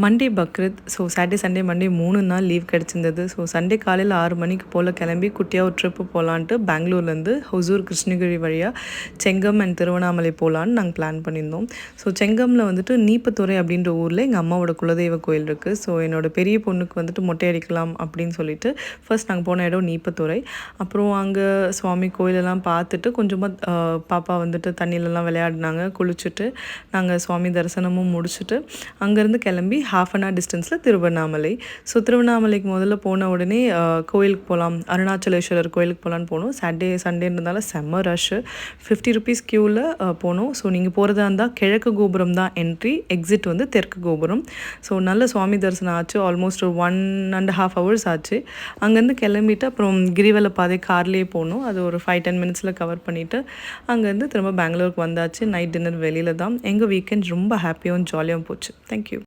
Monday Bakrid. So Saturday, Sunday, Monday 3 நாள் leave கிடச்சிருந்தது. So Sunday காலையில் 6 மணிக்கு போல் கிளம்பி குட்டியாக ஒரு ட்ரிப்பு போகலான்ட்டு பெங்களூர்லேருந்து ஹொசூர் கிருஷ்ணகிரி வழியாக செங்கம் அண்ட் திருவண்ணாமலை போகலான்னு நாங்கள் பிளான் பண்ணியிருந்தோம். ஸோ செங்கமில் வந்துட்டு நீப்பத்துறை அப்படின்ற ஊரில் எங்கள் அம்மாவோட குலதெய்வ கோயில் இருக்குது. ஸோ என்னோடய பெரிய பொண்ணுக்கு வந்துட்டு மொட்டை அடிக்கலாம் அப்படின்னு சொல்லிட்டு ஃபர்ஸ்ட் நாங்கள் போன இடம் நீப்பத்துறை. அப்புறம் அங்கே சுவாமி கோயிலெல்லாம் பார்த்துட்டு கொஞ்சமாக பாப்பா வந்துட்டு தண்ணியிலலாம் விளையாடினாங்க. குளிச்சுட்டு நாங்கள் சுவாமி தரிசனமும் முடிச்சுட்டு அங்கேருந்து கிளம்பி ஹாஃப் அன் ஹவர் டிஸ்டன்ஸில் திருவண்ணாமலை. ஸோ திருவண்ணாமலைக்கு முதல்ல போன உடனே கோயிலுக்கு போகலாம், அருணாச்சலேஸ்வரர் கோயிலுக்கு போகலான்னு போனோம். சாட்டர்டே சண்டேன்றதால செம்ம ரஷ்ஷு. 50 ருபீஸ் க்யூவில் போனோம். ஸோ நீங்கள் போகிறதா இருந்தால் கிழக்கு கோபுரம் தான் என்ட்ரி, எக்ஸிட் வந்து தெற்கு கோபுரம். ஸோ நல்ல சுவாமி தரிசனம் ஆச்சு. ஆல்மோஸ்ட் 1.5 hours ஆச்சு. அங்கேருந்து கிளம்பிட்டு அப்புறம் கிரிவல பாதை கார்லேயே போனோம். அது ஒரு 5-10 மினிட்ஸில் கவர் பண்ணிவிட்டு அங்கேருந்து திரும்ப பெங்களூருக்கு வந்தாச்சு. நைட் டின்னர் வெளியில் தான். எங்கள் வீக்கெண்ட் ரொம்ப ஹாப்பியாகவும் ஜாலியாகவும் போச்சு. தேங்க்யூ.